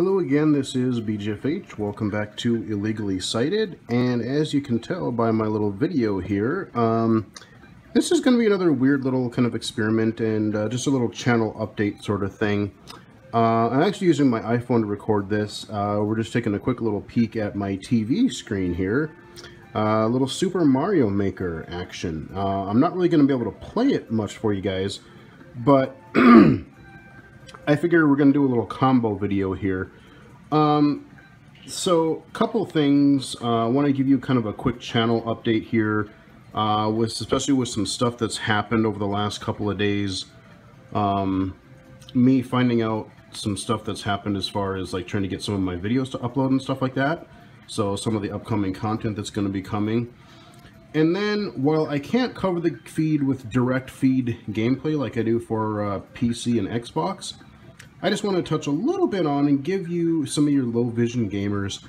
Hello again, this is BGFH. Welcome back to Illegally Cited, and as you can tell by my little video here, this is going to be another weird little kind of experiment and just a little channel update sort of thing. I'm actually using my iPhone to record this. We're just taking a quick little peek at my TV screen here. A little Super Mario Maker action. I'm not really going to be able to play it much for you guys, but I figure we're going to do a little combo video here. So a couple things. I want to give you kind of a quick channel update here, especially with some stuff that's happened over the last couple of days. Me finding out some stuff that's happened as far as like trying to get some of my videos to upload and stuff like that. So some of the upcoming content that's going to be coming. And then, while I can't cover the feed with direct feed gameplay like I do for PC and Xbox, I just want to touch a little bit on and give you, some of your low vision gamers,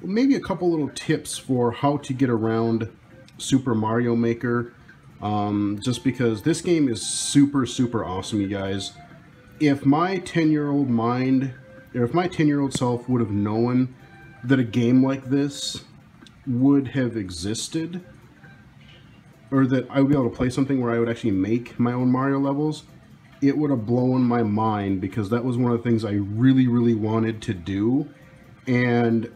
maybe a couple little tips for how to get around Super Mario Maker. Just because this game is super awesome, you guys. If my 10-year-old mind, or if my 10-year-old self would have known that a game like this would have existed, or that I would be able to play something where I would actually make my own Mario levels, it would have blown my mind, because that was one of the things I really wanted to do. And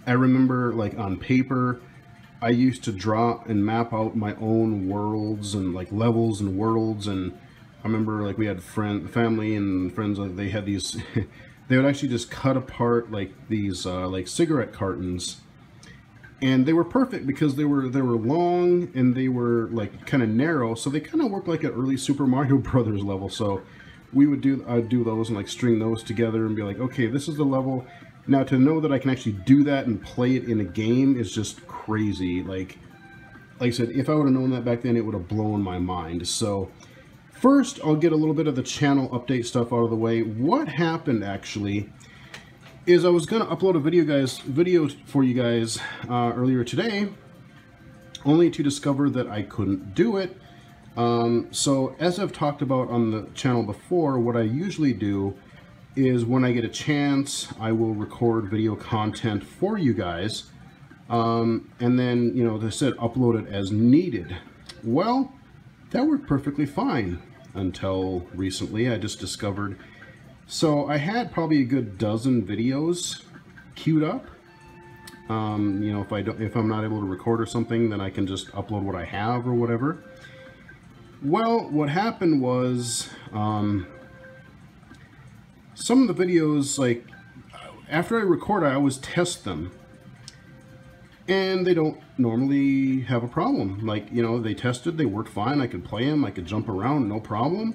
I remember, like, on paper, I used to draw and map out my own worlds and like levels and worlds. And I remember, like, we had family and friends, they had these they would actually just cut apart like these like cigarette cartons, and they were perfect because they were long and they were like kind of narrow, so they kind of worked like an early Super Mario Brothers level. So we would I'd do those and like string those together and be like, okay, this is the level. Now, to know that I can actually do that and play it in a game is just crazy. Like I said, if I would have known that back then, it would have blown my mind. So first, I'll get a little bit of the channel update stuff out of the way. What happened actually is I was going to upload a video for you guys earlier today, only to discover that I couldn't do it. So as I've talked about on the channel before, what I usually do is when I get a chance, I will record video content for you guys, and then, you know, as I said, upload it as needed. Well, that worked perfectly fine until recently. I just discovered, so I had probably a good dozen videos queued up. You know, if I'm not able to record or something, then I can just upload what I have or whatever. Well, what happened was, some of the videos, like, after I record, I always test them, and they don't normally have a problem. Like, you know, they tested, they worked fine, I could play them, I could jump around, no problem.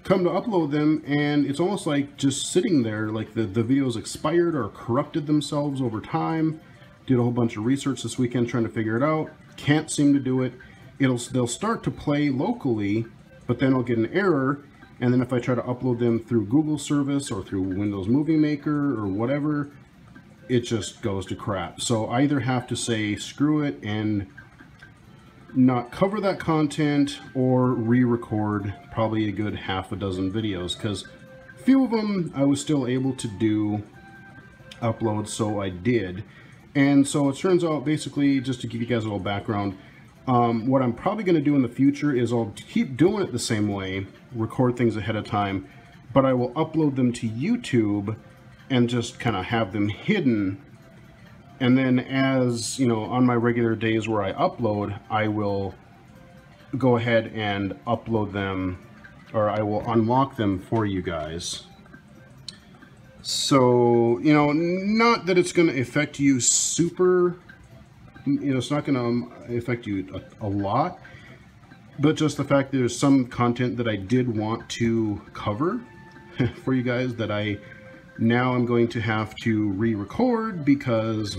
Come to upload them, and it's almost like just sitting there, like the videos expired or corrupted themselves over time. Did a whole bunch of research this weekend trying to figure it out. Can't seem to do it. They'll start to play locally, but then I'll get an error, and then if I try to upload them through Google service or through Windows Movie Maker or whatever, it just goes to crap. So I either have to say screw it and not cover that content, or re-record probably a good half a dozen videos, because a few of them I was still able to do uploads, so I did. And so it turns out, basically, just to give you guys a little background, what I'm probably going to do in the future is I'll keep doing it the same way, record things ahead of time, but I will upload them to YouTube and just kind of have them hidden. And then, as you know, on my regular days where I upload, I will go ahead and upload them, or I will unlock them for you guys. So, you know, not that it's going to affect you super, you know, it's not going to affect you a lot, but just the fact that there's some content that I did want to cover for you guys that now I'm going to have to re-record, because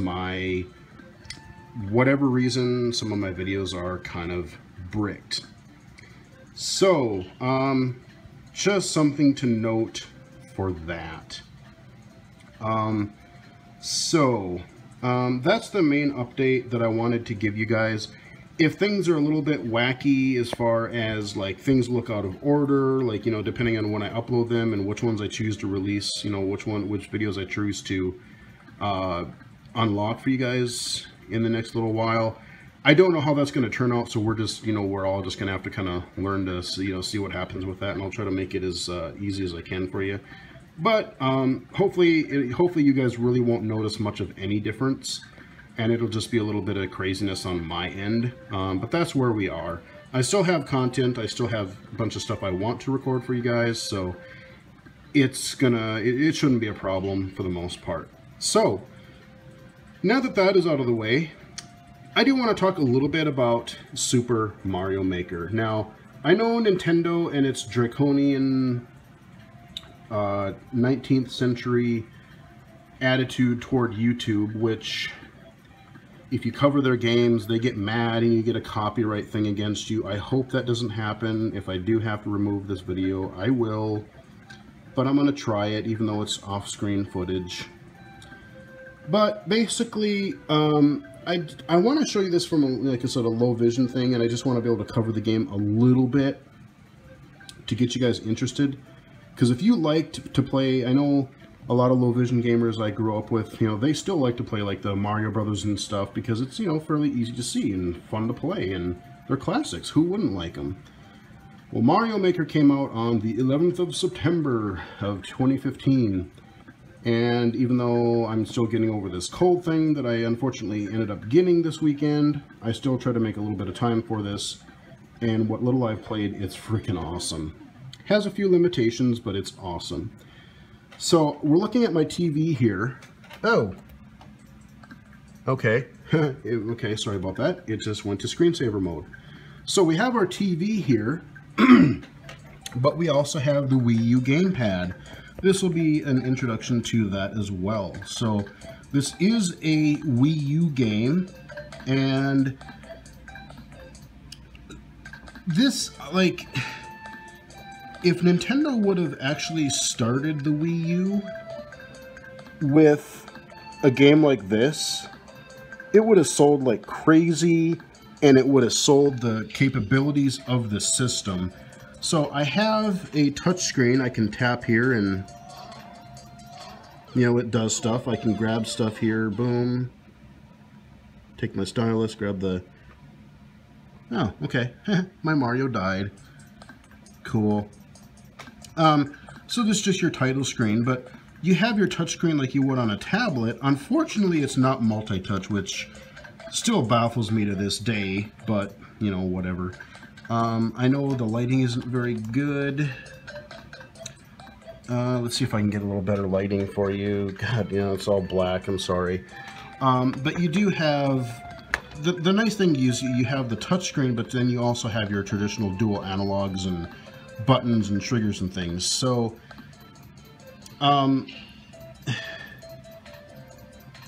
whatever reason, some of my videos are kind of bricked. So, just something to note for that. That's the main update that I wanted to give you guys. if things are a little bit wacky as far as like things look out of order, like, you know, depending on when I upload them and which ones I choose to release, you know, which videos I choose to unlock for you guys in the next little while, I don't know how that's going to turn out. So we're just, you know, we're all just going to have to kind of learn to see, you know, see what happens with that, and I'll try to make it as easy as I can for you. But hopefully you guys really won't notice much of any difference, and it'll just be a little bit of craziness on my end. But that's where we are. I still have content. I still have a bunch of stuff I want to record for you guys, so it shouldn't be a problem for the most part. So now that that is out of the way, I do want to talk a little bit about Super Mario Maker. Now, I know Nintendo and its draconian 19th century attitude toward YouTube, which if you cover their games, they get mad and you get a copyright thing against you. I hope that doesn't happen. If I do have to remove this video, I will, but I'm going to try it even though it's off-screen footage. But basically, I want to show you this from like a sort of low vision thing, and I just want to be able to cover the game a little bit to get you guys interested. Because if you like to play, I know a lot of low vision gamers I grew up with, you know, they still like to play like the Mario Brothers and stuff because it's, you know, fairly easy to see and fun to play, and they're classics. Who wouldn't like them? Well, Mario Maker came out on the 11th of September of 2015. And even though I'm still getting over this cold thing that I unfortunately ended up getting this weekend, I still try to make a little bit of time for this. And what little I've played, it's freaking awesome. Has a few limitations, but it's awesome. So we're looking at my TV here. Oh. Okay. Okay, sorry about that. It just went to screensaver mode. So we have our TV here, but we also have the Wii U gamepad. This will be an introduction to that as well. So this is a Wii U game, and this, like, if Nintendo would have actually started the Wii U with a game like this, it would have sold like crazy, and it would have sold the capabilities of the system. So I have a touchscreen. I can tap here and, you know, it does stuff. I can grab stuff here, boom. Take my stylus, grab the... Oh, okay. My Mario died. Cool. So this is just your title screen, but you have your touchscreen like you would on a tablet. Unfortunately, it's not multi-touch, which still baffles me to this day, but, you know, whatever. I know the lighting isn't very good. Let's see if I can get a little better lighting for you. God, you know, it's all black, I'm sorry. But you do have, the nice thing is you have the touchscreen, but then you also have your traditional dual analogs and buttons and triggers and things. So,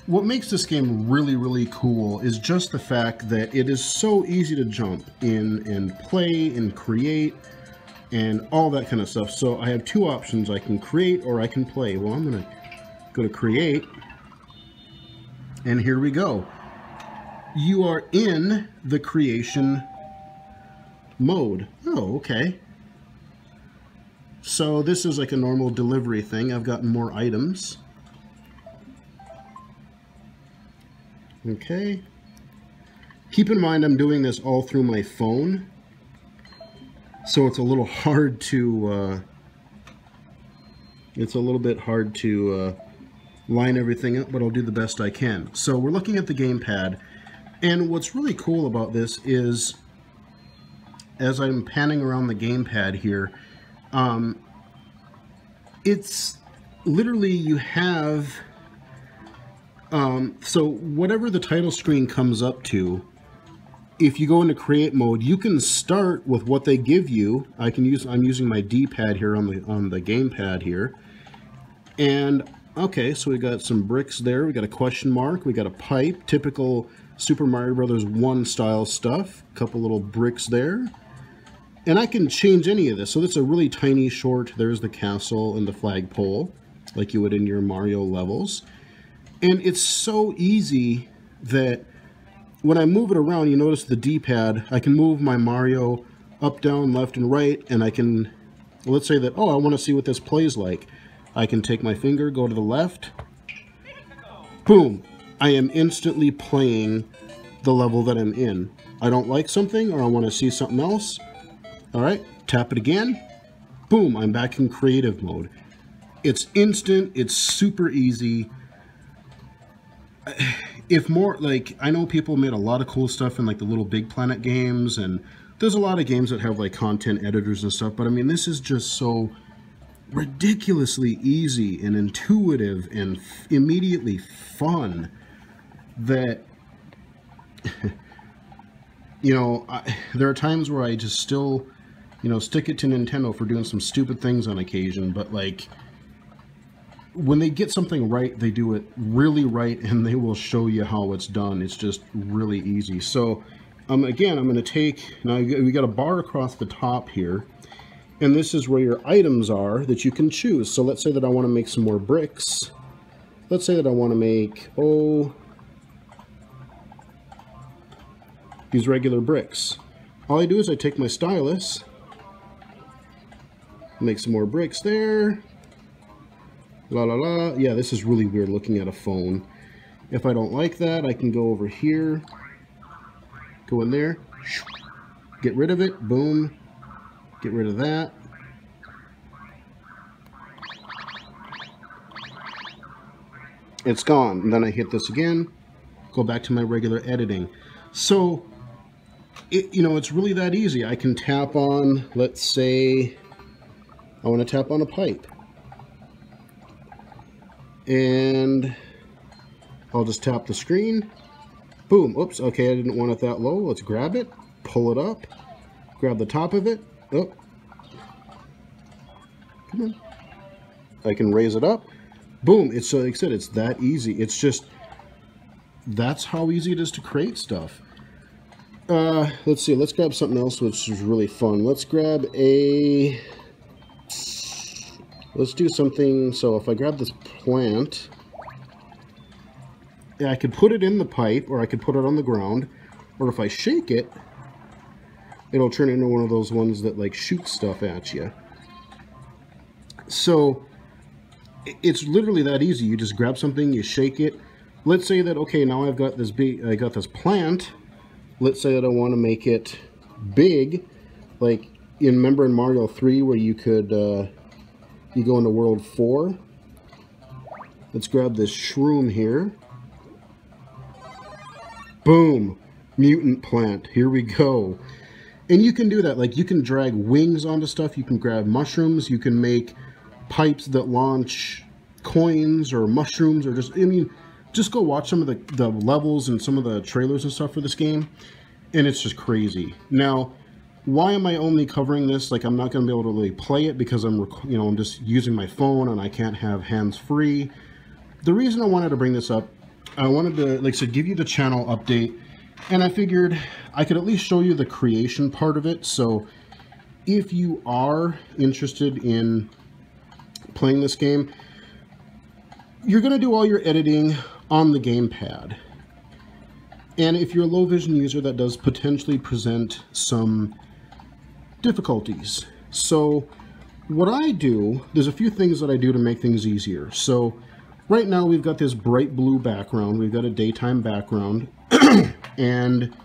what makes this game really, really cool is just the fact that it is so easy to jump in and play and create and all that kind of stuff. So I have two options. I can create or I can play. Well, I'm going to go to create, and here we go. You are in the creation mode. Oh, okay. So this is like a normal delivery thing. I've gotten more items. Okay. Keep in mind I'm doing this all through my phone, so it's a little hard to line everything up, but I'll do the best I can. So we're looking at the gamepad, and what's really cool about this is, as I'm panning around the gamepad here, it's literally, you have so whatever the title screen comes up to, if you go into create mode, you can start with what they give you. I'm using my D-pad here on the gamepad here. And okay, so we got some bricks there. We got a question mark. We got a pipe, typical Super Mario Brothers 1 style stuff. A couple little bricks there. And I can change any of this. So that's a really tiny short. There's the castle and the flagpole, like you would in your Mario levels. And it's so easy that when I move it around, you notice the D-pad, I can move my Mario up, down, left, and right, and I can, let's say that, oh, I want to see what this plays like. I can take my finger, go to the left, boom, I am instantly playing the level that I'm in. I don't like something, or I want to see something else, alright, tap it again, boom, I'm back in creative mode. It's instant, it's super easy. If more, like, I know people made a lot of cool stuff in like the Little Big Planet games, and there's a lot of games that have like content editors and stuff, but I mean, this is just so ridiculously easy and intuitive and immediately fun that, you know, there are times where I just still, you know, stick it to Nintendo for doing some stupid things on occasion, but like, when they get something right, they do it really right, and they will show you how it's done. It's just really easy. So, again, I'm going to take, now we got a bar across the top here, and this is where your items are that you can choose. So let's say that I want to make some more bricks. Let's say that I want to make, these regular bricks. All I do is I take my stylus, make some more bricks there. La la la. Yeah, this is really weird looking at a phone. If I don't like that, I can go over here, go in there, get rid of it, boom, get rid of that. It's gone. And then I hit this again, go back to my regular editing. So, you know, it's really that easy. I can tap on, let's say, I want to tap on a pipe. And I'll just tap the screen, boom, oops, okay, I didn't want it that low, let's grab it, pull it up, grab the top of it, oh, come on, I can raise it up, boom, it's like I said, it's that easy, it's just, that's how easy it is to create stuff. Let's see, let's grab something else which is really fun. Let's grab a, let's do something, so if I grab this plant, yeah, I could put it in the pipe, or I could put it on the ground, or if I shake it, it'll turn into one of those ones that like shoot stuff at you. So, it's literally that easy. You just grab something, you shake it. Let's say that, okay, now I got this plant. Let's say that I want to make it big, like, remember in Mario 3 where you could, you go into World 4. Let's grab this shroom here. Boom! Mutant plant. Here we go. And you can do that. Like, you can drag wings onto stuff. You can grab mushrooms. You can make pipes that launch coins or mushrooms, or just, I mean, just go watch some of the levels and some of the trailers and stuff for this game. And it's just crazy. Now, why am I only covering this? Like, I'm not going to be able to really play it because I'm just using my phone and I can't have hands-free. The reason I wanted to bring this up, I wanted to, like I said, give you the channel update, and I figured I could at least show you the creation part of it. So if you are interested in playing this game, you're going to do all your editing on the gamepad. And if you're a low vision user, that does potentially present some difficulties. So what I do, there's a few things that I do to make things easier. So right now we've got this bright blue background, we've got a daytime background, and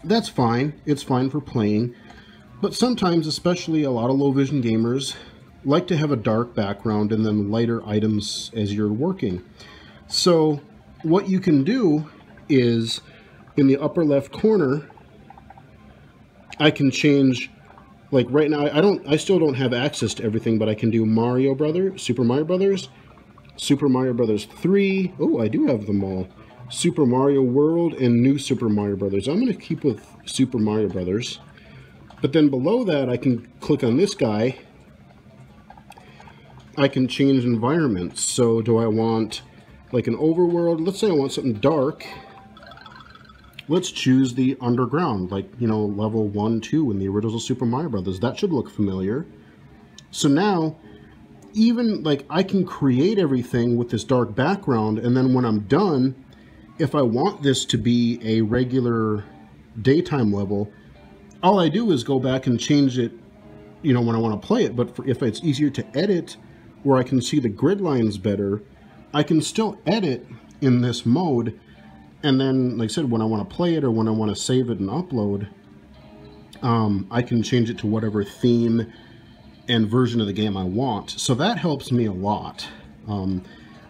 that's fine, it's fine for playing, but sometimes, especially a lot of low vision gamers, like to have a dark background and then lighter items as you're working. So what you can do is, in the upper left corner, I can change, like right now, I still don't have access to everything, but I can do Mario Brothers, Super Mario Brothers 3, oh, I do have them all, Super Mario World, and New Super Mario Brothers. I'm going to keep with Super Mario Brothers, but then below that, I can click on this guy, I can change environments. So do I want like an overworld? Let's say I want something dark. Let's choose the underground, like, you know, level 1, 2 in the original Super Mario Brothers. That should look familiar. So now, even, like, I can create everything with this dark background, and then when I'm done, if I want this to be a regular daytime level, all I do is go back and change it, you know, when I want to play it. But if it's easier to edit, where I can see the grid lines better, I can still edit in this mode. And then, like I said, when I want to play it or when I want to save it and upload, I can change it to whatever theme and version of the game I want. So that helps me a lot.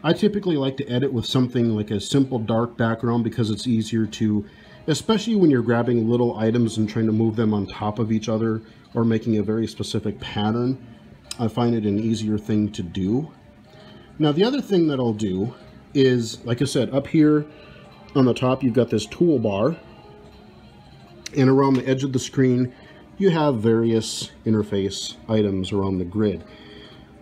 I typically like to edit with something like a simple dark background because it's easier to, especially when you're grabbing little items and trying to move them on top of each other or making a very specific pattern. I find it an easier thing to do. Now the other thing that I'll do is, like I said, up here on the top you've got this toolbar, and around the edge of the screen you have various interface items around the grid.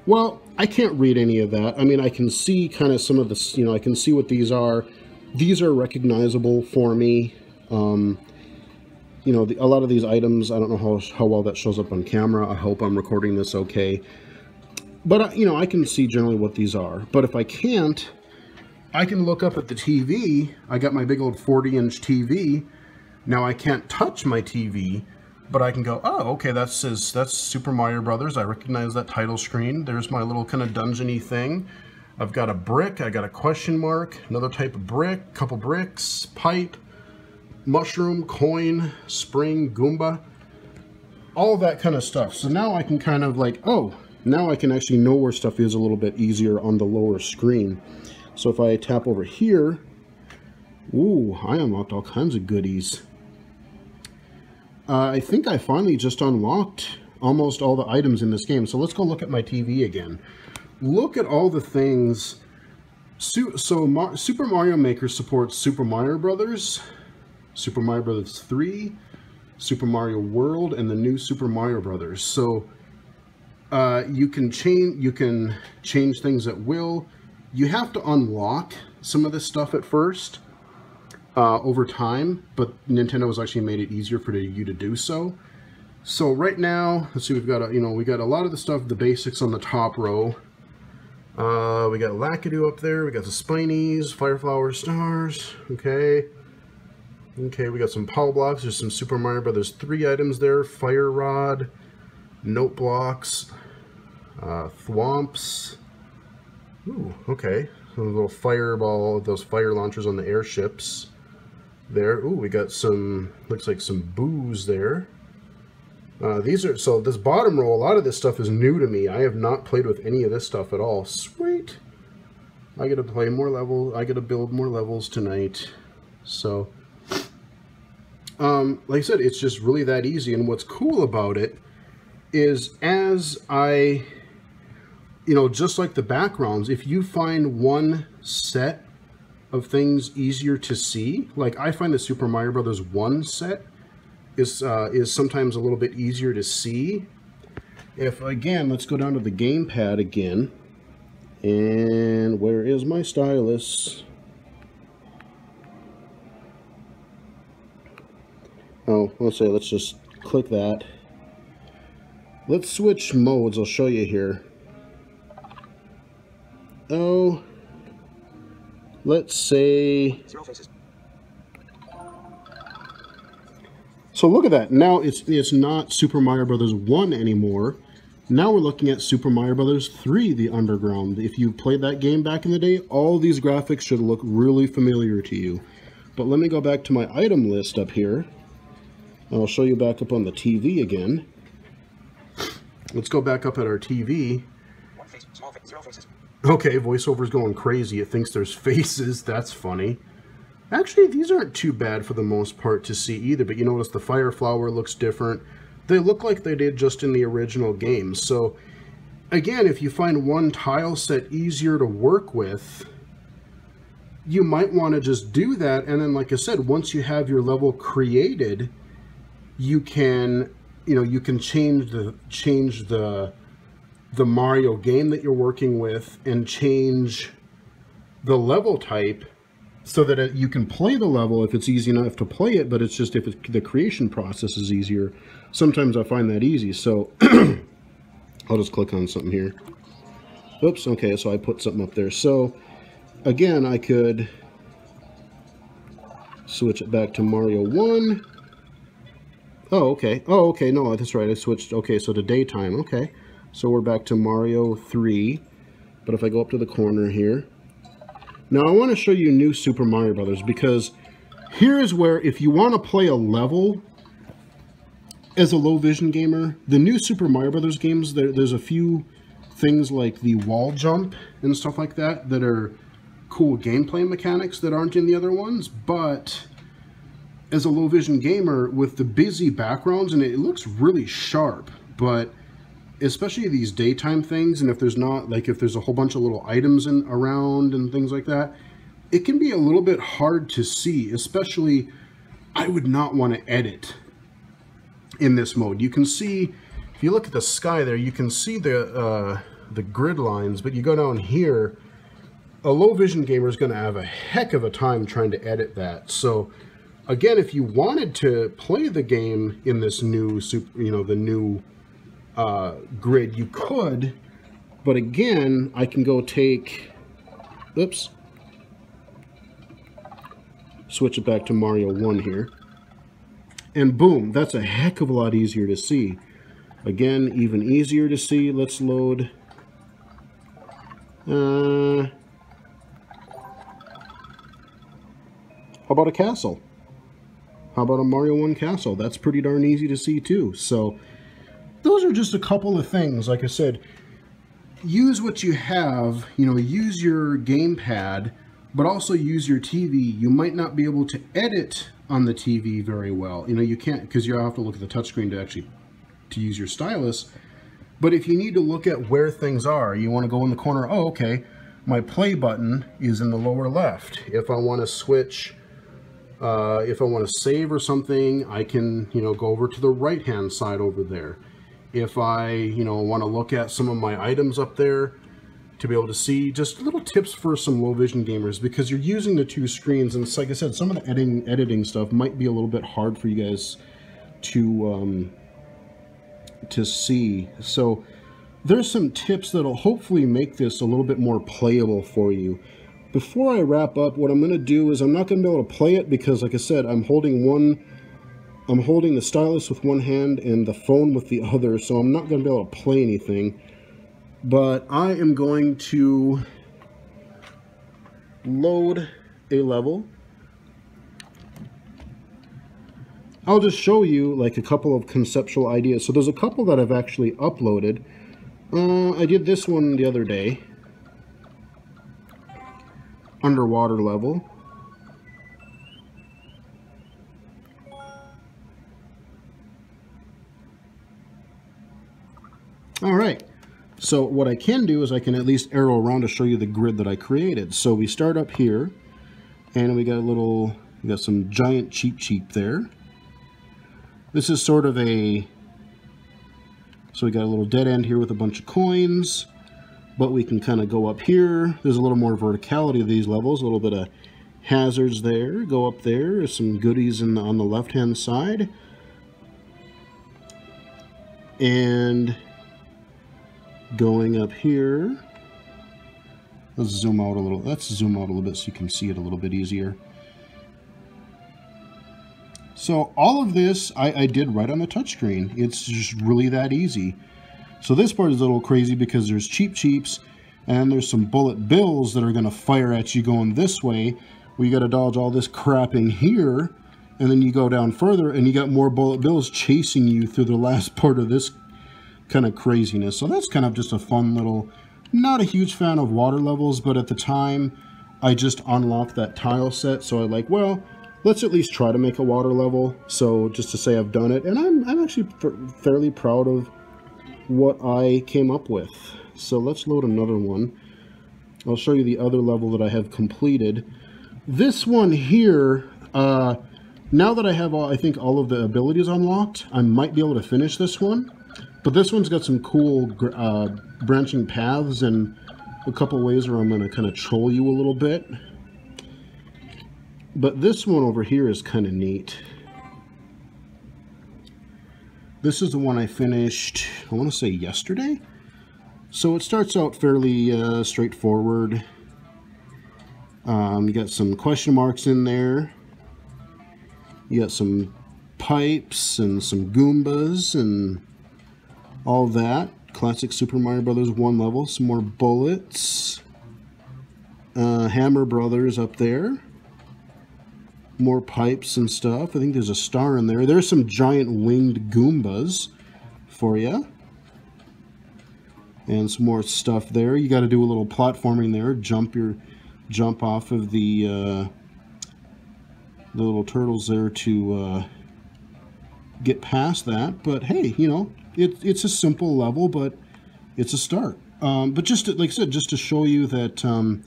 Well, I can't read any of that. I mean, I can see kind of some of the, you know, I can see what these are. These are recognizable for me. You know, a lot of these items, I don't know how well that shows up on camera. I hope I'm recording this okay. But, you know, I can see generally what these are. But if I can't, I can look up at the TV. I got my big old 40-inch TV. Now I can't touch my TV, but I can go, oh, okay, that's Super Mario Brothers. I recognize that title screen. There's my little kind of dungeony thing. I've got a brick, I got a question mark, another type of brick, couple bricks, pipe, mushroom, coin, spring, Goomba, all that kind of stuff. So now I can kind of like, oh, now I can actually know where stuff is a little bit easier on the lower screen. So if I tap over here, ooh, I unlocked all kinds of goodies. I think I finally just unlocked almost all the items in this game. So let's go look at my TV again. Look at all the things. Super Mario Maker supports Super Mario Brothers, Super Mario Brothers 3, Super Mario World, and the new Super Mario Brothers. So you can change things at will. You have to unlock some of this stuff at first. Over time, but Nintendo has actually made it easier for you to do so. So right now, let's see, we got a lot of the stuff, the basics on the top row. We got Lakitu up there, we got the Spinies, Fireflower Stars, okay. Okay, we got some Power Blocks, there's some Super Mario Brothers 3 items there, Fire Rod, Note Blocks, Thwomps. Ooh, okay, so a little fireball, those fire launchers on the airships. There, ooh, we got some, looks like some boos there. So this bottom row, a lot of this stuff is new to me. I have not played with any of this stuff at all. Sweet. I get to play more levels. I get to build more levels tonight. So, like I said, it's just really that easy. And what's cool about it is as I, you know, just like the backgrounds, if you find one set of things easier to see, like I find the Super Mario Brothers 1 set is sometimes a little bit easier to see. If, again, let's go down to the gamepad again, and where is my stylus? Oh, let's just click that. Let's switch modes, I'll show you here. Oh, let's say, so look at that. Now it's not Super Mario Brothers 1 anymore. Now we're looking at Super Mario Brothers 3, The Underground. If you played that game back in the day, all these graphics should look really familiar to you. But let me go back to my item list up here. I'll show you back up on the TV again. Let's go back up at our TV. One face, small face, 0 faces. Okay, VoiceOver's going crazy. It thinks there's faces. That's funny. Actually, these aren't too bad for the most part to see either, but you notice the fire flower looks different. They look like they did just in the original game. So, again, if you find one tile set easier to work with, you might want to just do that. And then, like I said, once you have your level created, you can, you know, you can change the Mario game that you're working with and change the level type so that you can play the level if it's easy enough to play it, but it's just if the creation process is easier. Sometimes I find that easy, so I'll just click on something here. Oops, okay, so I put something up there. So again, I could Switch it back to Mario 1. Oh, okay. Oh, okay. No, that's right. I switched. Okay, so to daytime. Okay. So we're back to Mario 3. But if I go up to the corner here. Now, I want to show you New Super Mario Brothers, because here is where, if you want to play a level as a low vision gamer, the New Super Mario Brothers games, there's a few things like the wall jump and stuff like that that are cool gameplay mechanics that aren't in the other ones. But as a low vision gamer with the busy backgrounds, and it looks really sharp, but especially these daytime things, and if there's not, like if there's a whole bunch of little items around and things like that, it can be a little bit hard to see. Especially, I would not want to edit in this mode. You can see, if you look at the sky there, you can see the grid lines, but you go down here, a low vision gamer is going to have a heck of a time trying to edit that. So again, if you wanted to play the game in this new the new grid, you could, but again, I can go take, oops, switch it back to Mario 1 here, and boom, that's a heck of a lot easier to see. Again, even easier to see. Let's load. How about a castle? How about a Mario 1 castle? That's pretty darn easy to see too. So those are just a couple of things. Like I said, use what you have, use your gamepad, but also use your TV. You might not be able to edit on the TV very well. You can't, because you have to look at the touchscreen to use your stylus. But if you need to look at where things are, you want to go in the corner, oh, okay, my play button is in the lower left. If I want to switch, if I want to save or something, I can, go over to the right-hand side over there. If I, want to look at some of my items up there to be able to see, just little tips for some low vision gamers, because you're using the two screens, and it's like I said, some of the editing stuff might be a little bit hard for you guys to see. So there's some tips that'll hopefully make this a little bit more playable for you. Before I wrap up, what I'm going to do is I'm not going to be able to play it because, like I said, I'm holding the stylus with one hand and the phone with the other, so I'm not going to be able to play anything. But I am going to load a level. I'll just show you like a couple of conceptual ideas. So there's a couple that I've actually uploaded. I did this one the other day. Underwater level. All right. So what I can do is I can at least arrow around to show you the grid that I created. So we start up here, and we got some giant Cheep there. This is sort of so we got a little dead end here with a bunch of coins, but we can kind of go up here. There's a little more verticality of these levels, a little bit of hazards there. Go up there, there's some goodies on the left-hand side. And going up here, let's zoom out a little bit so you can see it a little bit easier. So all of this I did right on the touchscreen. It's just really that easy. So this part is a little crazy because there's Cheeps and there's some bullet bills that are going to fire at you going this way. We got to dodge all this crap in here, and then you go down further and you got more bullet bills chasing you through the last part of this kind of craziness. So that's kind of just a fun little, not a huge fan of water levels, but at the time I just unlocked that tile set, so I like, well, let's at least try to make a water level. So just to say I've done it, and I'm actually fairly proud of what I came up with. So let's load another one. I'll show you the other level that I have completed. This one here, now that I have I think all of the abilities unlocked, I might be able to finish this one. But this one's got some cool branching paths and a couple ways where I'm going to kind of troll you a little bit. But this one over here is kind of neat. This is the one I finished, I want to say yesterday. So it starts out fairly straightforward. You got some question marks in there. You got some pipes and some Goombas and all that. Classic Super Mario Brothers 1 level. Some more bullets. Hammer Brothers up there. More pipes and stuff. I think there's a star in there. There's some giant winged Goombas for you. And some more stuff there. You got to do a little platforming there. Jump off of the little turtles there to get past that. But hey, you know, it's a simple level, but it's a start. But just to, like I said, just to show you that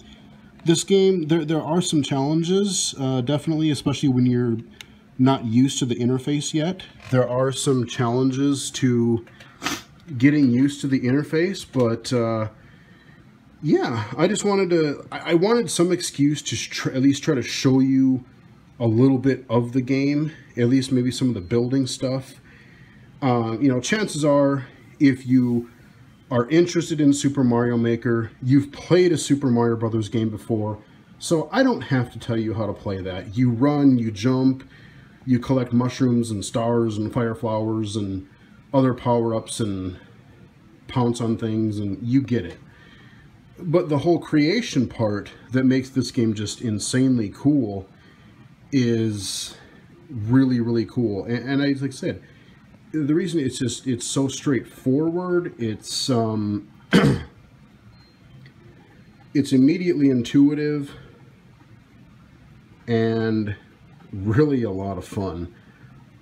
this game, there are some challenges, definitely, especially when you're not used to the interface yet. There are some challenges to getting used to the interface, but yeah, I just wanted I wanted some excuse to at least try to show you a little bit of the game, at least maybe some of the building stuff. You know, chances are, if you are interested in Super Mario Maker, you've played a Super Mario Brothers game before, so I don't have to tell you how to play that. You run, you jump, you collect mushrooms and stars and fire flowers and other power-ups and pounce on things, and you get it. But the whole creation part that makes this game just insanely cool is really, really cool. And like I said, the reason it's so straightforward, it's it's immediately intuitive and really a lot of fun.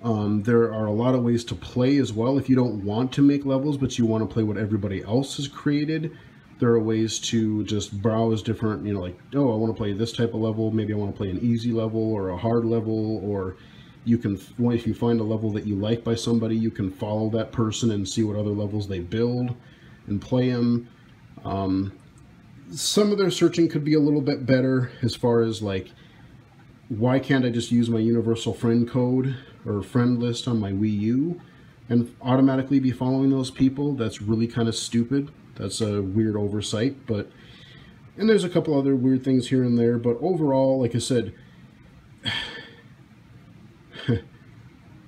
There are a lot of ways to play as well. If you don't want to make levels, but you want to play what everybody else has created, there are ways to just browse different, you know, like, oh, I want to play this type of level, maybe I want to play an easy level or a hard level, or you can, if you find a level that you like by somebody, you can follow that person and see what other levels they build and play them. Some of their searching could be a little bit better as far as like, why can't I just use my universal friend code or friend list on my Wii U and automatically be following those people? That's really kind of stupid. That's a weird oversight, and there's a couple other weird things here and there, but overall, like I said,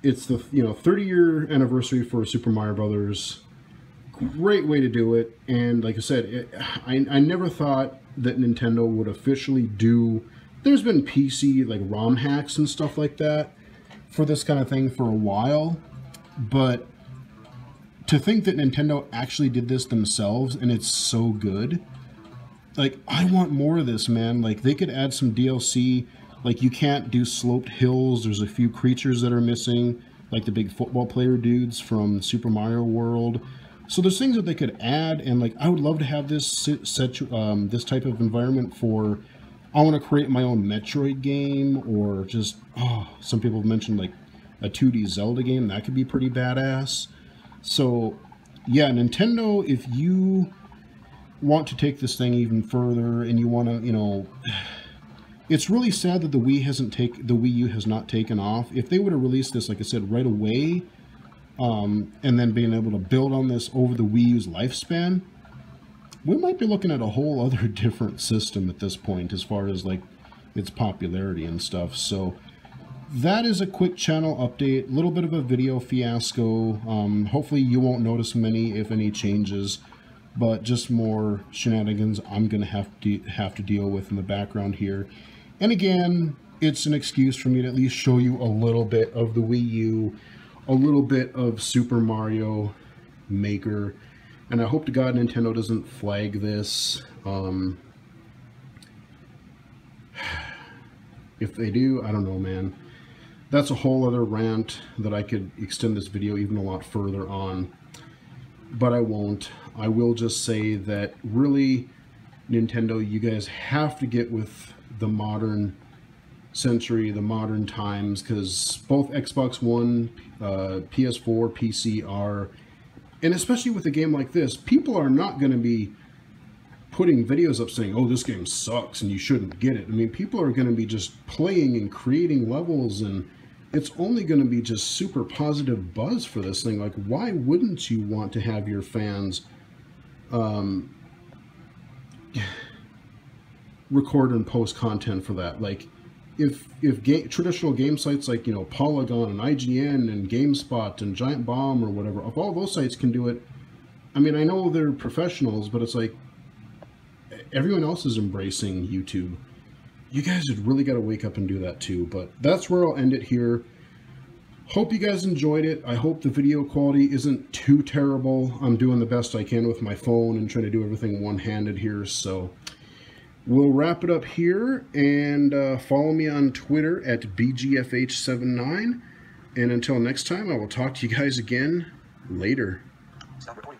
it's the 30-year anniversary for Super Mario Brothers. Great way to do it, and like I said, I never thought that Nintendo would officially do. There's been PC like ROM hacks and stuff like that for this kind of thing for a while, but to think that Nintendo actually did this themselves and it's so good, like, I want more of this, man. Like, they could add some DLC. Like, you can't do sloped hills. There's a few creatures that are missing, like the big football player dudes from Super Mario World. So there's things that they could add, and like, I would love to have this this type of environment for, I want to create my own Metroid game, or just, some people have mentioned like a 2D Zelda game. That could be pretty badass. So yeah, Nintendo, if you want to take this thing even further and you want to, you know, it's really sad that the Wii U has not taken off. If they would have released this, like I said, right away, and then being able to build on this over the Wii U's lifespan, we might be looking at a whole other different system at this point as far as like its popularity and stuff. So that is a quick channel update, a little bit of a video fiasco. Hopefully you won't notice many, if any, changes, but just more shenanigans I'm going to have to deal with in the background here. And again, it's an excuse for me to at least show you a little bit of the Wii U, a little bit of Super Mario Maker, and I hope to God Nintendo doesn't flag this. If they do, I don't know, man. That's a whole other rant that I could extend this video even a lot further on, but I won't. I will just say that really, Nintendo, you guys have to get with the modern century, the modern times, because both Xbox One, PS4, PC are, and especially with a game like this, people are not going to be putting videos up saying, oh, this game sucks and you shouldn't get it. I mean, people are going to be just playing and creating levels, and it's only going to be just super positive buzz for this thing. Like, why wouldn't you want to have your fans record and post content for that? Like, traditional game sites like, you know, Polygon and IGN and GameSpot and Giant Bomb or whatever, if all those sites can do it, I mean, I know they're professionals, but it's like everyone else is embracing YouTube. You guys have really got to wake up and do that too. But that's where I'll end it here. Hope you guys enjoyed it. I hope the video quality isn't too terrible. I'm doing the best I can with my phone and trying to do everything one-handed here. So we'll wrap it up here, and follow me on Twitter at BGFH79. And until next time, I will talk to you guys again later. Stop recording.